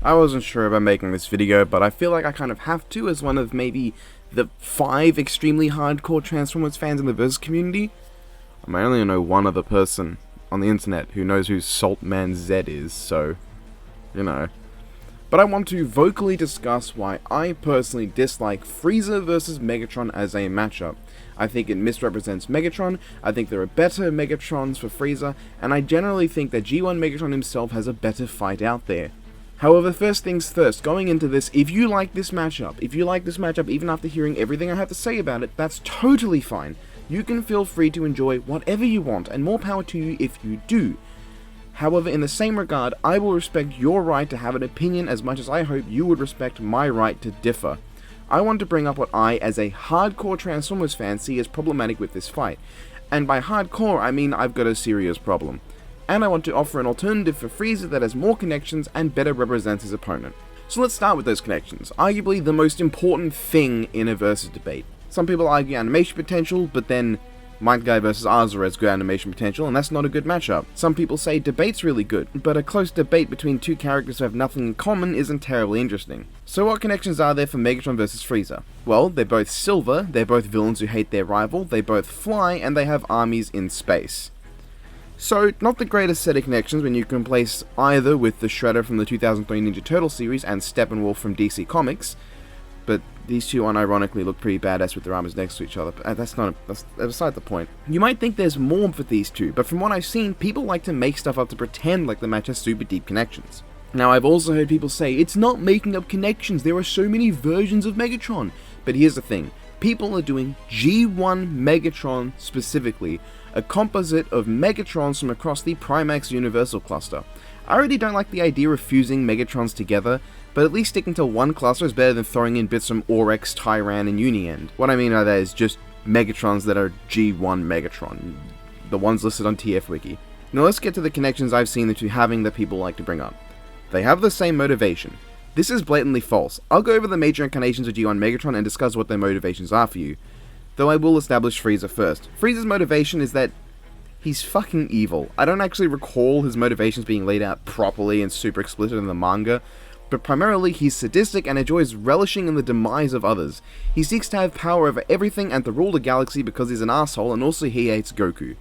I wasn't sure about making this video, but I feel like I kind of have to as one of maybe the 5 extremely hardcore Transformers fans in the Versus community. I only know one other person on the internet who knows who Saltman Z is, so, you know. But I want to vocally discuss why I personally dislike Frieza vs Megatron as a matchup. I think it misrepresents Megatron, I think there are better Megatrons for Frieza, and I generally think that G1 Megatron himself has a better fight out there. However, first things first, going into this, if you like this matchup even after hearing everything I have to say about it, that's totally fine. You can feel free to enjoy whatever you want, and more power to you if you do. However, in the same regard, I will respect your right to have an opinion as much as I hope you would respect my right to differ. I want to bring up what I, as a hardcore Transformers fan, see as problematic with this fight. And by hardcore, I mean I've got a serious problem. And I want to offer an alternative for Frieza that has more connections and better represents his opponent. So let's start with those connections, arguably the most important thing in a versus debate. Some people argue animation potential, but then Might Guy vs Azra has good animation potential, and that's not a good matchup. Some people say debate's really good, but a close debate between two characters who have nothing in common isn't terribly interesting. So what connections are there for Megatron vs Frieza? Well, they're both silver, they're both villains who hate their rival, they both fly, and they have armies in space. So, not the greatest set of connections when you can place either with the Shredder from the 2003 Ninja Turtle series and Steppenwolf from DC Comics, but these two unironically look pretty badass with their arms next to each other, but that's beside the point. You might think there's more for these two, but from what I've seen, people like to make stuff up to pretend like the match has super deep connections. Now, I've also heard people say, it's not making up connections, there are so many versions of Megatron. But here's the thing, people are doing G1 Megatron specifically, a composite of Megatrons from across the Primax Universal cluster. I already don't like the idea of fusing Megatrons together, but at least sticking to one cluster is better than throwing in bits from Oryx, Tyran, and Uniend. What I mean by that is just Megatrons that are G1 Megatron, the ones listed on TF Wiki. Now let's get to the connections I've seen the two having that people like to bring up. They have the same motivation. This is blatantly false. I'll go over the major incarnations of G1 Megatron and discuss what their motivations are for you, though I will establish Frieza first. Frieza's motivation is that he's fucking evil. I don't actually recall his motivations being laid out properly and super explicit in the manga, but primarily he's sadistic and enjoys relishing in the demise of others. He seeks to have power over everything and to rule the galaxy because he's an asshole, and also he hates Goku.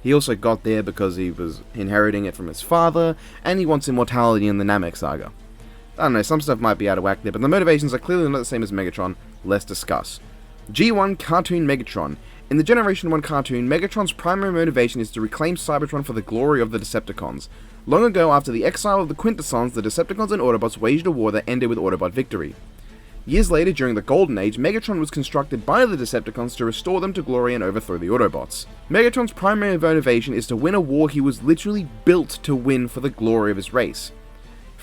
He also got there because he was inheriting it from his father, and he wants immortality in the Namek saga. I don't know, some stuff might be out of whack there, but the motivations are clearly not the same as Megatron. Let's discuss. G1 Cartoon Megatron. In the Generation 1 cartoon, Megatron's primary motivation is to reclaim Cybertron for the glory of the Decepticons. Long ago, after the exile of the Quintessons, the Decepticons and Autobots waged a war that ended with Autobot victory. Years later, during the Golden Age, Megatron was constructed by the Decepticons to restore them to glory and overthrow the Autobots. Megatron's primary motivation is to win a war he was literally built to win for the glory of his race.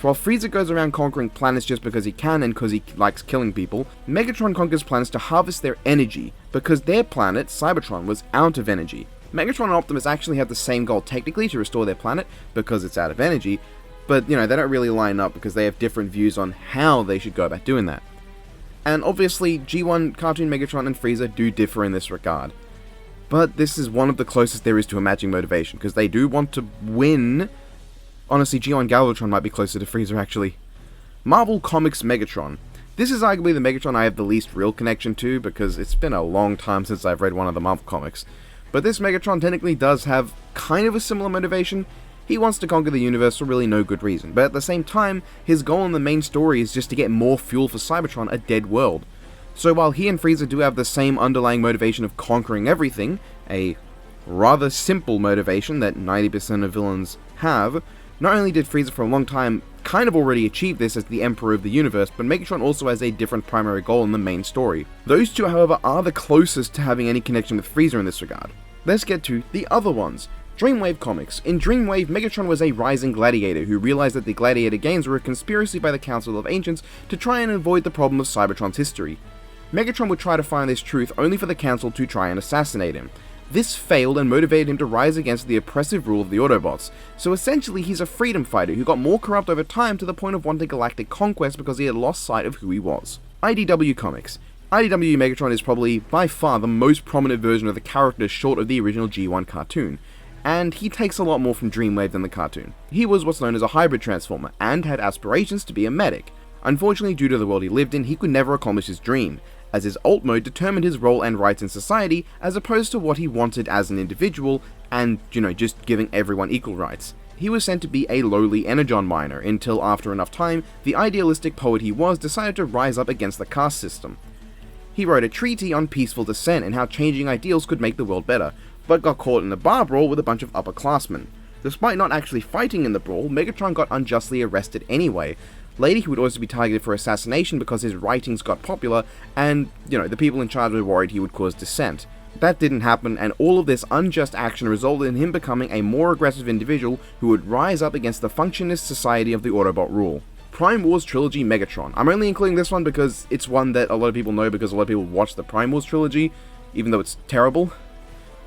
While Frieza goes around conquering planets just because he can and because he likes killing people, Megatron conquers planets to harvest their energy, because their planet, Cybertron, was out of energy. Megatron and Optimus actually have the same goal technically, to restore their planet, because it's out of energy, but you know, they don't really line up because they have different views on how they should go about doing that. And obviously, G1, Cartoon Megatron, and Frieza do differ in this regard. But this is one of the closest there is to a matching motivation, because they do want to win. Honestly, G1 Galvatron might be closer to Frieza, actually. Marvel Comics Megatron. This is arguably the Megatron I have the least real connection to, because it's been a long time since I've read one of the Marvel comics. But this Megatron technically does have kind of a similar motivation. He wants to conquer the universe for really no good reason, but at the same time, his goal in the main story is just to get more fuel for Cybertron, a dead world. So while he and Frieza do have the same underlying motivation of conquering everything, a rather simple motivation that 90% of villains have, not only did Frieza for a long time kind of already achieve this as the Emperor of the Universe, but Megatron also has a different primary goal in the main story. Those two, however, are the closest to having any connection with Frieza in this regard. Let's get to the other ones. Dreamwave Comics. In Dreamwave, Megatron was a rising gladiator who realized that the Gladiator Games were a conspiracy by the Council of Ancients to try and avoid the problem of Cybertron's history. Megatron would try to find this truth only for the Council to try and assassinate him. This failed and motivated him to rise against the oppressive rule of the Autobots, so essentially he's a freedom fighter who got more corrupt over time to the point of wanting galactic conquest because he had lost sight of who he was. IDW Comics. IDW Megatron is probably, by far, the most prominent version of the character short of the original G1 cartoon. and he takes a lot more from Dreamwave than the cartoon. He was what's known as a hybrid transformer, and had aspirations to be a medic. Unfortunately, due to the world he lived in, he could never accomplish his dream, as his alt mode determined his role and rights in society, as opposed to what he wanted as an individual, and, just giving everyone equal rights. He was sent to be a lowly energon miner, until after enough time, the idealistic poet he was decided to rise up against the caste system. He wrote a treatise on peaceful dissent and how changing ideals could make the world better, but got caught in a bar brawl with a bunch of upperclassmen. Despite not actually fighting in the brawl, Megatron got unjustly arrested anyway. Later he would also be targeted for assassination because his writings got popular, and, the people in charge were worried he would cause dissent. That didn't happen, and all of this unjust action resulted in him becoming a more aggressive individual who would rise up against the functionist society of the Autobot rule. Prime Wars Trilogy Megatron. I'm only including this one because it's one that a lot of people know because a lot of people watch the Prime Wars Trilogy, even though it's terrible.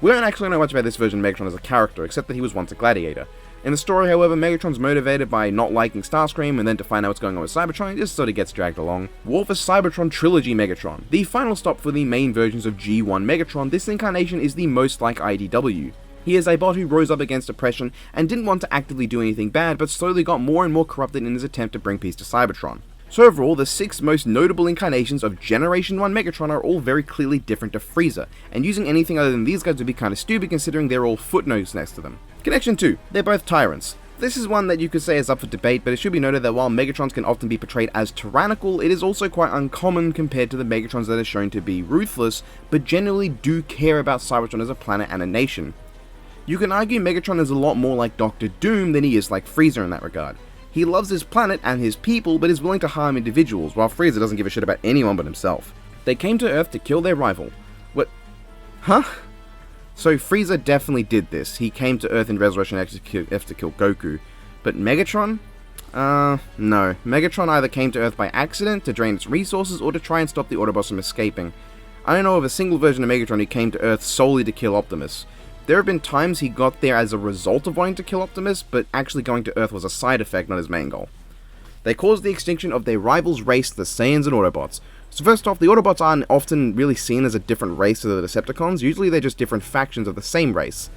We don't actually know much about this version of Megatron as a character, except that he was once a gladiator. In the story, however, Megatron's motivated by not liking Starscream, and then to find out what's going on with Cybertron, it just sort of gets dragged along. War for Cybertron Trilogy Megatron. The final stop for the main versions of G1 Megatron, this incarnation is the most like IDW. He is a bot who rose up against oppression, and didn't want to actively do anything bad, but slowly got more and more corrupted in his attempt to bring peace to Cybertron. So overall, the 6 most notable incarnations of Generation 1 Megatron are all very clearly different to Frieza, and using anything other than these guys would be kinda stupid considering they're all footnotes next to them. Connection 2. They're both tyrants. This is one that you could say is up for debate, but it should be noted that while Megatrons can often be portrayed as tyrannical, it is also quite uncommon compared to the Megatrons that are shown to be ruthless, but generally do care about Cybertron as a planet and a nation. You can argue Megatron is a lot more like Dr. Doom than he is like Frieza in that regard. He loves his planet and his people, but is willing to harm individuals, while Frieza doesn't give a shit about anyone but himself. They came to Earth to kill their rival. What? Huh? So Frieza definitely did this. He came to Earth in Resurrection F to kill Goku. But Megatron? No. Megatron either came to Earth by accident, to drain its resources, or to try and stop the Autobots from escaping. I don't know of a single version of Megatron who came to Earth solely to kill Optimus. There have been times he got there as a result of wanting to kill Optimus, but actually going to Earth was a side effect, not his main goal. They caused the extinction of their rivals' race, the Saiyans and Autobots. So first off, the Autobots aren't often really seen as a different race to the Decepticons, usually they're just different factions of the same race.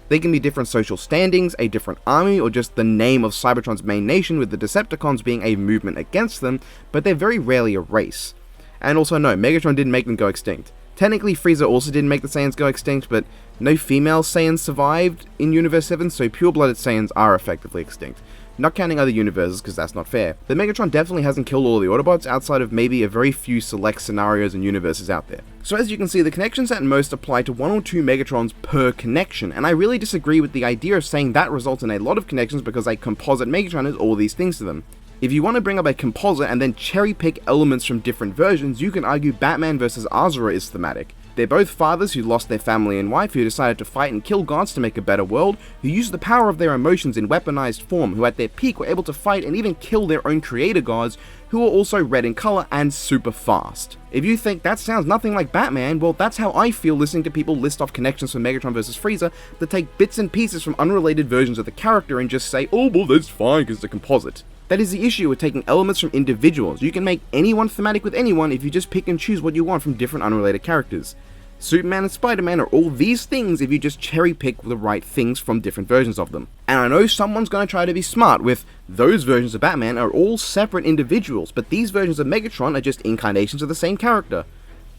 They can be different social standings, a different army, or just the name of Cybertron's main nation, with the Decepticons being a movement against them, but they're very rarely a race. And also no, Megatron didn't make them go extinct. Technically, Frieza also didn't make the Saiyans go extinct, but no female Saiyans survived in Universe 7, so pure-blooded Saiyans are effectively extinct. Not counting other universes, because that's not fair. But Megatron definitely hasn't killed all the Autobots, outside of maybe a very few select scenarios and universes out there. So as you can see, the connections at most apply to 1 or 2 Megatrons per connection, and I really disagree with the idea of saying that results in a lot of connections because a composite Megatron has all these things to them. If you want to bring up a composite and then cherry pick elements from different versions, you can argue Batman vs. Azura is thematic. They're both fathers who lost their family and wife, who decided to fight and kill gods to make a better world, who used the power of their emotions in weaponized form, who at their peak were able to fight and even kill their own creator gods, who are also red in color and super fast. If you think that sounds nothing like Batman, well that's how I feel listening to people list off connections for Megatron vs. Frieza that take bits and pieces from unrelated versions of the character and just say, oh well that's fine because it's a composite. That is the issue with taking elements from individuals. You can make anyone thematic with anyone if you just pick and choose what you want from different unrelated characters. Superman and Spider-Man are all these things if you just cherry pick the right things from different versions of them. And I know someone's going to try to be smart with those versions of Batman are all separate individuals, but these versions of Megatron are just incarnations of the same character.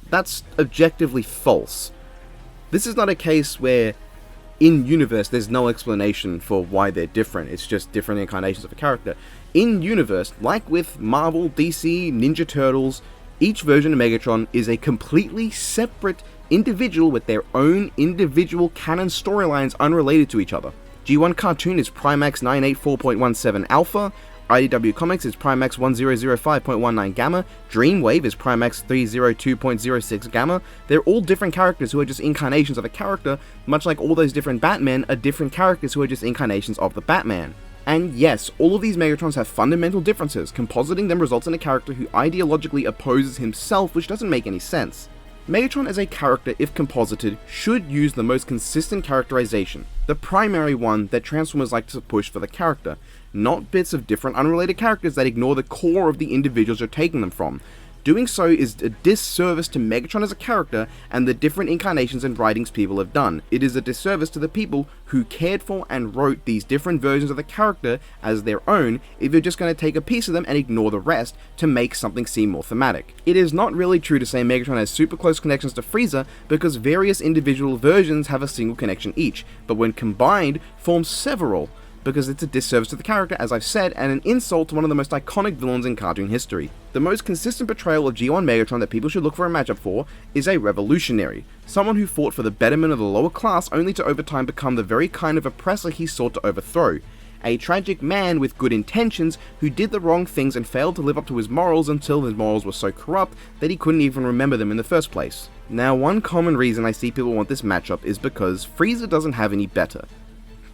That's objectively false. This is not a case where in-universe there's no explanation for why they're different, it's just different incarnations of a character. In-universe, like with Marvel, DC, Ninja Turtles, each version of Megatron is a completely separate individual with their own individual canon storylines unrelated to each other. G1 Cartoon is Primax 984.17 Alpha, IDW Comics is Primax 1005.19 Gamma, Dreamwave is Primax 302.06 Gamma. They're all different characters who are just incarnations of a character, much like all those different Batmen are different characters who are just incarnations of the Batman. And yes, all of these Megatrons have fundamental differences. Compositing them results in a character who ideologically opposes himself, which doesn't make any sense. Megatron as a character, if composited, should use the most consistent characterization, the primary one that Transformers like to push for the character, not bits of different unrelated characters that ignore the core of the individuals you're taking them from. Doing so is a disservice to Megatron as a character and the different incarnations and writings people have done. It is a disservice to the people who cared for and wrote these different versions of the character as their own if you're just going to take a piece of them and ignore the rest to make something seem more thematic. It is not really true to say Megatron has super close connections to Frieza because various individual versions have a single connection each, but when combined form several, because it's a disservice to the character, as I've said, and an insult to one of the most iconic villains in cartoon history. The most consistent portrayal of G1 Megatron that people should look for a matchup for is a revolutionary, someone who fought for the betterment of the lower class only to over time become the very kind of oppressor he sought to overthrow. A tragic man with good intentions who did the wrong things and failed to live up to his morals until his morals were so corrupt that he couldn't even remember them in the first place. Now, one common reason I see people want this matchup is because Frieza doesn't have any better.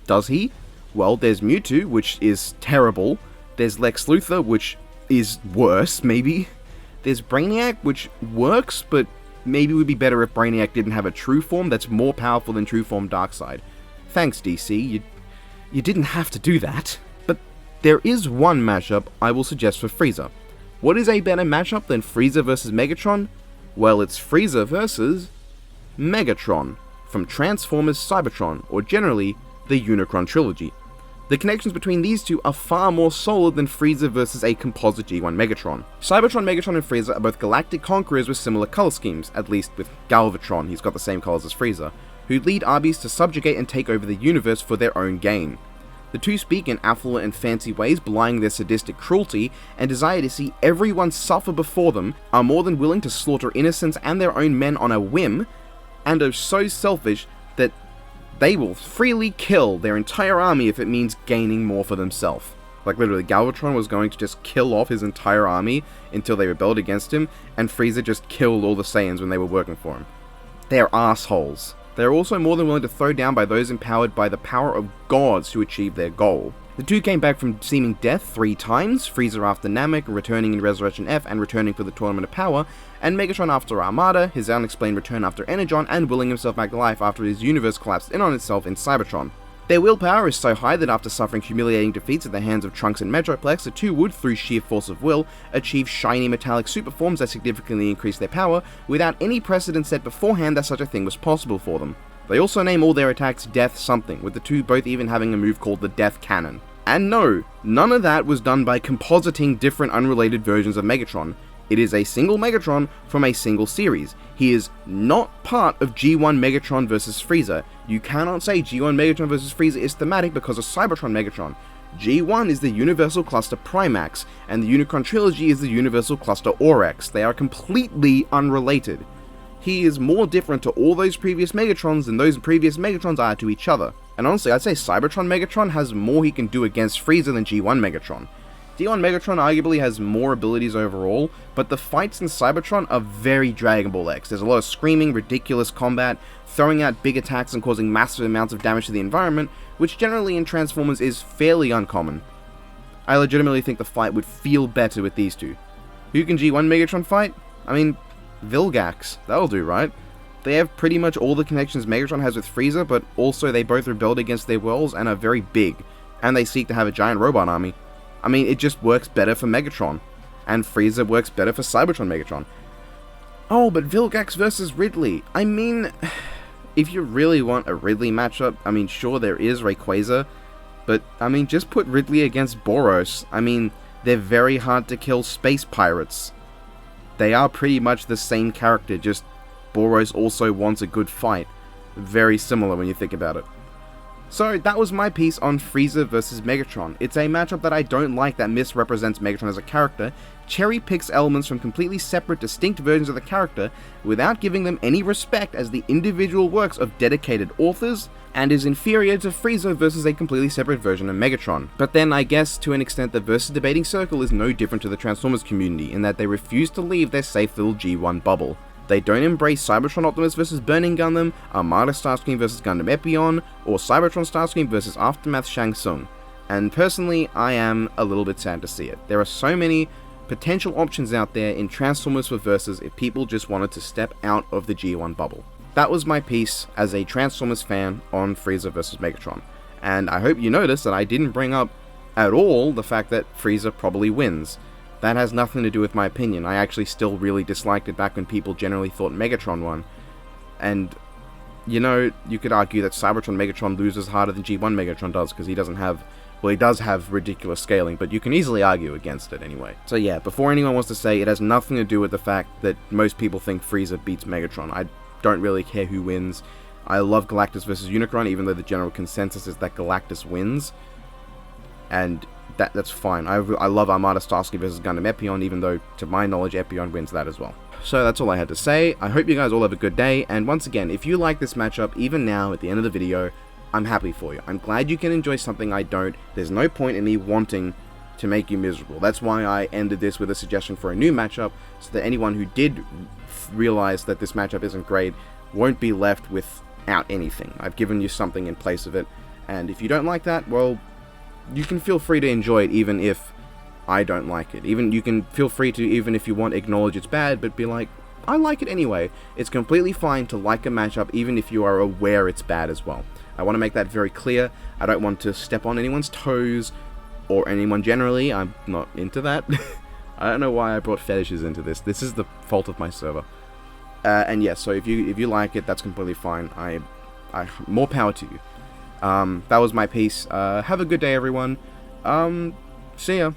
Does he? Well, there's Mewtwo, which is terrible. There's Lex Luthor, which is worse, maybe. There's Brainiac, which works, but maybe would be better if Brainiac didn't have a true form that's more powerful than true form Darkseid. Thanks, DC, you didn't have to do that. But there is one matchup I will suggest for Frieza. What is a better matchup than Frieza vs Megatron? Well, it's Frieza vs Megatron, from Transformers Cybertron, or generally, the Unicron trilogy. The connections between these two are far more solid than Frieza versus a composite G1 Megatron. Cybertron, Megatron, and Frieza are both galactic conquerors with similar color schemes, at least with Galvatron, he's got the same colors as Frieza, who lead armies to subjugate and take over the universe for their own gain. The two speak in affluent and fancy ways, belying their sadistic cruelty and desire to see everyone suffer before them, are more than willing to slaughter innocents and their own men on a whim, and are so selfish that they will freely kill their entire army if it means gaining more for themselves. Like literally, Galvatron was going to just kill off his entire army until they rebelled against him, and Frieza just killed all the Saiyans when they were working for him. They are assholes. They are also more than willing to throw down by those empowered by the power of gods to achieve their goal. The two came back from seeming death 3 times, Frieza after Namek, returning in Resurrection F and returning for the Tournament of Power, and Megatron after Armada, his unexplained return after Energon, and willing himself back to life after his universe collapsed in on itself in Cybertron. Their willpower is so high that after suffering humiliating defeats at the hands of Trunks and Metroplex, the two would, through sheer force of will, achieve shiny metallic superforms that significantly increase their power, without any precedent set beforehand that such a thing was possible for them. They also name all their attacks Death something, with the two both even having a move called the Death Cannon. And no, none of that was done by compositing different unrelated versions of Megatron. It is a single Megatron from a single series. He is not part of G1 Megatron vs Frieza. You cannot say G1 Megatron vs Frieza is thematic because of Cybertron Megatron. G1 is the Universal Cluster Primax, and the Unicron Trilogy is the Universal Cluster Aurex. They are completely unrelated. He is more different to all those previous Megatrons than those previous Megatrons are to each other. And honestly, I'd say Cybertron Megatron has more he can do against Frieza than G1 Megatron. G1 Megatron arguably has more abilities overall, but the fights in Cybertron are very Dragon Ball X. There's a lot of screaming, ridiculous combat, throwing out big attacks and causing massive amounts of damage to the environment, which generally in Transformers is fairly uncommon. I legitimately think the fight would feel better with these two. Who can G1 Megatron fight? I mean, Vilgax. That'll do, right? They have pretty much all the connections Megatron has with Frieza, but also they both rebelled against their worlds and are very big, and they seek to have a giant robot army. I mean, it just works better for Megatron, and Frieza works better for Cybertron Megatron. Oh, but Vilgax versus Ridley. I mean, if you really want a Ridley matchup, I mean, sure, there is Rayquaza, but, I mean, just put Ridley against Boros. I mean, they're very hard to kill space pirates. They are pretty much the same character, just Boros also wants a good fight. Very similar when you think about it. So that was my piece on Frieza vs Megatron. It's a matchup that I don't like that misrepresents Megatron as a character, cherry picks elements from completely separate, distinct versions of the character without giving them any respect as the individual works of dedicated authors, and is inferior to Frieza versus a completely separate version of Megatron. But then I guess to an extent the versus debating circle is no different to the Transformers community in that they refuse to leave their safe little G1 bubble. They don't embrace Cybertron Optimus vs Burning Gundam, Armada Starscream vs Gundam Epion, or Cybertron Starscream vs Aftermath Shang Tsung. And personally, I am a little bit sad to see it. There are so many potential options out there in Transformers for Versus if people just wanted to step out of the G1 bubble. That was my piece as a Transformers fan on Frieza vs Megatron. And I hope you noticed that I didn't bring up at all the fact that Frieza probably wins. That has nothing to do with my opinion. I actually still really disliked it back when people generally thought Megatron won. And, you know, you could argue that Cybertron Megatron loses harder than G1 Megatron does, because he doesn't have... Well, he does have ridiculous scaling, but you can easily argue against it anyway. So yeah, before anyone wants to say, it has nothing to do with the fact that most people think Frieza beats Megatron. I don't really care who wins. I love Galactus vs. Unicron, even though the general consensus is that Galactus wins. And that's fine. I love Armada Starsky vs. Gundam Epion, even though, to my knowledge, Epion wins that as well. So that's all I had to say. I hope you guys all have a good day, and once again, if you like this matchup, even now, at the end of the video, I'm happy for you. I'm glad you can enjoy something I don't. There's no point in me wanting to make you miserable. That's why I ended this with a suggestion for a new matchup, so that anyone who did realize that this matchup isn't great won't be left without anything. I've given you something in place of it, and if you don't like that, well, you can feel free to enjoy it even if I don't like it. Even you can feel free to, even if you want, acknowledge it's bad, but be like, I like it anyway. It's completely fine to like a matchup even if you are aware it's bad as well. I want to make that very clear. I don't want to step on anyone's toes, or anyone generally. I'm not into that. I don't know why I brought fetishes into this. This is the fault of my server. And yes, so if you like it, that's completely fine. I more power to you. That was my piece. Have a good day, everyone. See ya.